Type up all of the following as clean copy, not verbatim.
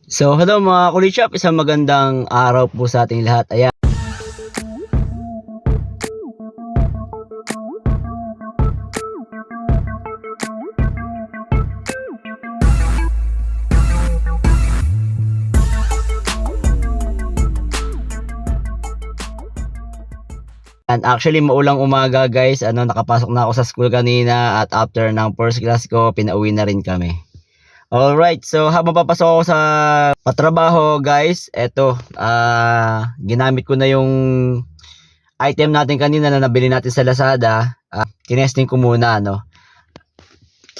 So hello mga kulitshop, isang magandang araw po sa ating lahat. Ayan. And actually maulang umaga guys, nakapasok na ako sa school kanina at after ng first class ko, pinauwi na rin kami. Alright, so habang papasok ako sa patrabaho guys, eto, ginamit ko na yung item natin kanina na nabili natin sa Lazada. Tinesting ko muna, no.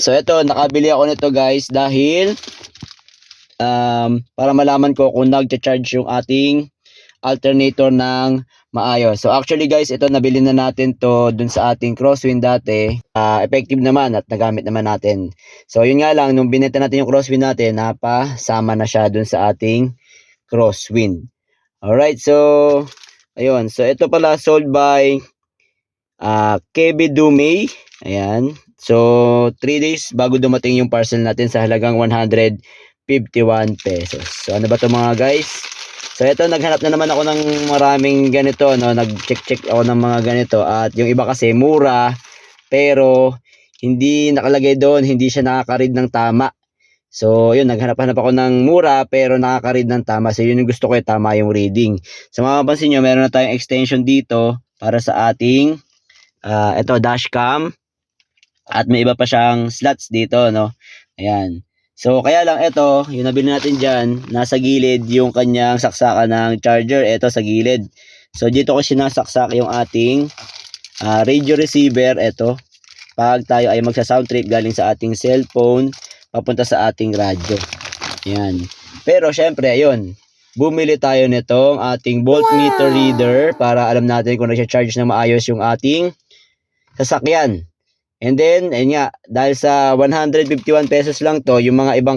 So eto, nakabili ako nito guys dahil para malaman ko kung nagcha-charge yung ating alternator ng maayos. So actually guys, ito nabili na natin to dun sa ating crosswind dati. Effective naman at nagamit naman natin. So yun nga lang, nung binenta natin yung crosswind natin, napasama na siya dun sa ating crosswind. Alright, so ayun. So ito pala sold by KB Dumay. Ayan. So 3 days bago dumating yung parcel natin sa halagang 151 pesos. So ano ba to mga guys? So ito, naghanap na naman ako ng maraming ganito, no? Nag-check ako ng mga ganito at yung iba kasi mura pero hindi nakalagay doon, hindi siya nakaka-read ng tama. So yun, naghanap-hanap ako ng mura pero nakaka-read ng tama. So yun yung gusto ko, tama yung reading. So mapapansin nyo, meron na tayong extension dito para sa ating ito, dashcam at may iba pa siyang slots dito, no? Ayan. So kaya lang ito, yung nabili natin dyan, nasa gilid yung kanyang saksakan ng charger, ito sa gilid. So dito ko sinasaksak yung ating radio receiver, ito. Pag tayo ay magsa-sound trip galing sa ating cellphone, papunta sa ating radyo. Ayan. Pero syempre, ayun, bumili tayo nitong ating voltmeter reader para alam natin kung nag-charge na maayos yung ating sasakyan. And then, ayun nga, dahil sa 151 pesos lang to, yung mga ibang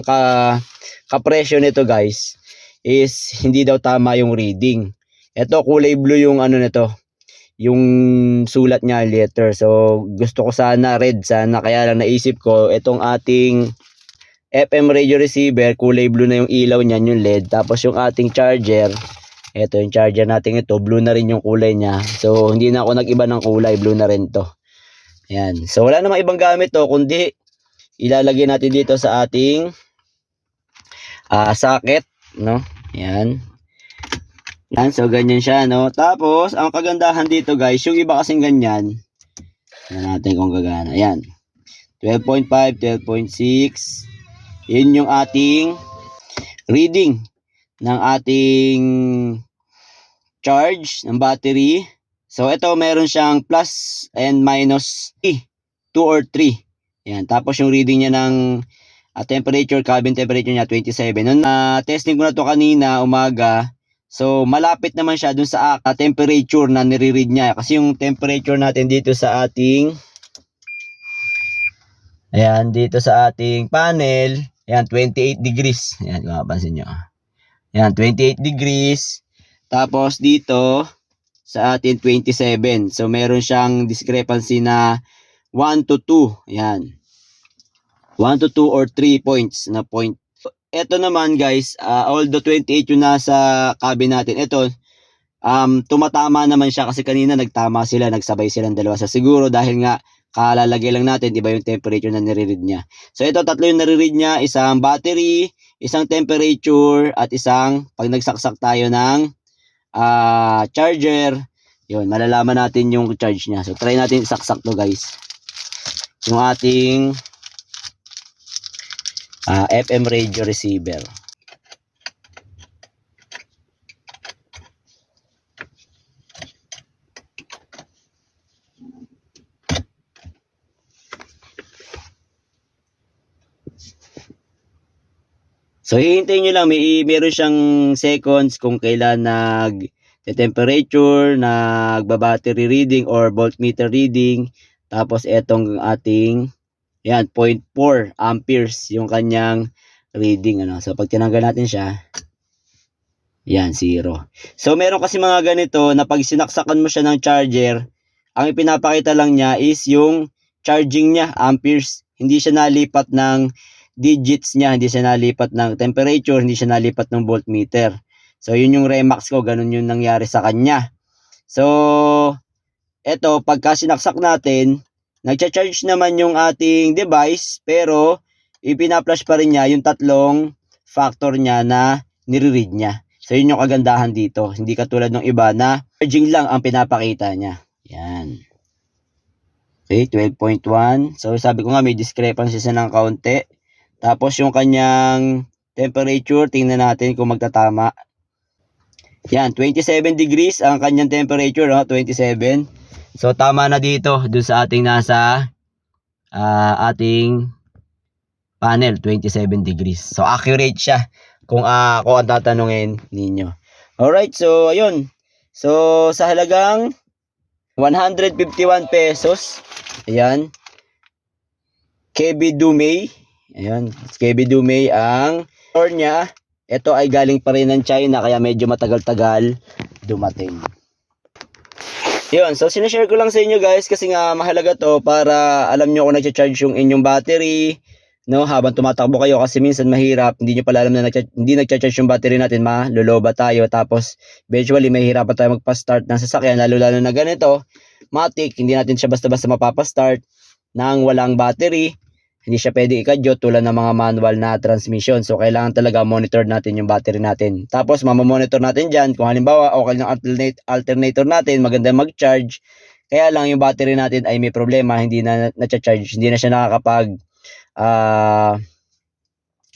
kapresyo nito guys, is hindi daw tama yung reading. Ito, kulay blue yung nito, yung sulat niya, letter. So, gusto ko sana red, sana. Kaya lang naisip ko, itong ating FM radio receiver, kulay blue na yung ilaw niyan, yung LED. Tapos yung ating charger, ito yung charger natin ito, blue na rin yung kulay niya. So, hindi na ako nag-iba ng kulay, blue na rin to. Ayan. So, wala namang ibang gamit to, kundi ilalagay natin dito sa ating socket, no? Ayan. Ayan. So, ganyan siya, no? Tapos, ang kagandahan dito, guys, yung iba kasing ganyan. Ayan natin kung gagana. Ayan. 12.5, 12.6. Yun yung ating reading ng ating charge ng battery. So, ito meron siyang plus and minus 2 or 3. Ayan. Tapos yung reading niya ng temperature, cabin temperature niya 27. Nung testing ko na to kanina, umaga. So, malapit naman siya dun sa temperature na nire-read niya. Kasi yung temperature natin dito sa ating dito sa ating panel, ayan, 28 degrees. Ayan, kung mapapansin nyo. Ayan, 28 degrees. Tapos dito, sa atin 27. So meron siyang discrepancy na 1 to 2. Ayan. 1 to 2 or 3 points na point. Ito naman guys, although 28 yung nasa cabin natin, ito tumatama naman siya kasi kanina nagtama sila, nagsabay silang dalawa. Sa siguro dahil nga kalalagay lang natin, iba yung temperature na nire-read niya. So ito, tatlo yung nire-read niya, isang battery, isang temperature, at isang pag nagsaksak tayo ng charger, yun, malalaman natin yung charge niya. So try natin isaksak to guys, yung ating FM radio receiver. So hihintayin nyo lang, meron siyang seconds kung kailan temperature, nagba-battery reading or voltmeter reading. Tapos etong ating 0.4 amperes yung kanyang reading, So pag tinanggal natin siya, 0. So meron kasi mga ganito na pag sinaksakan mo siya ng charger, ang ipinapakita lang niya is yung charging niya, amperes. Hindi siya nalipat ng digits niya, hindi siya nalipat ng temperature, hindi siya nalipat ng voltmeter. So, yun yung Remax ko, ganun yung nangyari sa kanya. So, eto, pagka sinaksak natin, nagcha-charge naman yung ating device, pero ipina-flash pa rin niya yung tatlong factor niya na nire-read niya. So, yun yung kagandahan dito. Hindi katulad ng iba na charging lang ang pinapakita niya. Yan. Okay, 12.1. So, sabi ko nga may discrepancy siya ng kaunti. Tapos, yung kanyang temperature, tingnan natin kung magtatama. Yan, 27 degrees ang kanyang temperature, no? 27. So, tama na dito, dun sa ating nasa ating panel, 27 degrees. So, accurate siya kung ang tatanungin ninyo. Alright, so, ayun. So, sa halagang 151 pesos, ayan, KB Dumay, ayan, KB Dumay ang store niya. Ito ay galing pa rin ng China, kaya medyo matagal-tagal dumating. Yun, so sinashare ko lang sa inyo guys kasi nga mahalaga to para alam nyo kung nagcha-charge yung inyong battery, no, habang tumatakbo kayo kasi minsan mahirap, hindi nyo pala alam na hindi nagcha-charge yung battery natin, maloloba tayo, tapos eventually mahirapan tayo magpa-start ng sasakyan, lalo na ganito, matic, hindi natin siya basta-basta mapapa-start nang walang battery. Hindi siya pwede ikadyo tulad ng mga manual na transmission. So, kailangan talaga monitor natin yung battery natin. Tapos, mamamonitor natin dyan kung halimbawa, okay ng alternator natin, maganda mag-charge. Kaya lang yung battery natin ay may problema, hindi na na-charge, hindi na siya nakakapag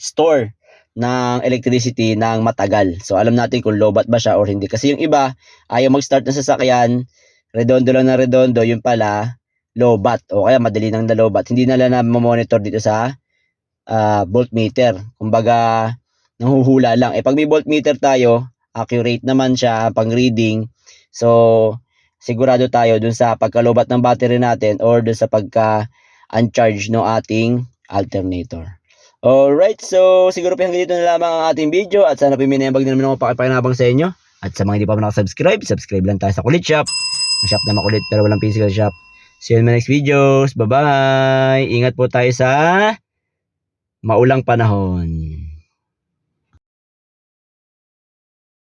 store ng electricity ng matagal. So, alam natin kung lobat ba siya or hindi. Kasi yung iba, ayaw mag-start ng sasakyan, redondo lang na redondo, yung pala, lobat o kaya madali nang nalobat. Hindi na lang na-monitor dito sa voltmeter. Kumbaga, nanghuhula lang. Pag may voltmeter tayo, accurate naman siya pang reading. So, sigurado tayo dun sa pagkalobat ng battery natin or dun sa pagka-uncharge ng ating alternator. Alright, so siguro pa hanggang dito na lamang ang ating video at sana piminembag na naman ako pakipakinabang sa inyo. At sa mga hindi pa nakasubscribe, subscribe lang tayo sa Kulit Shop. Shop na makulit pero walang physical shop. See you in my next videos. Bye-bye. Ingat po tayo sa maulang panahon.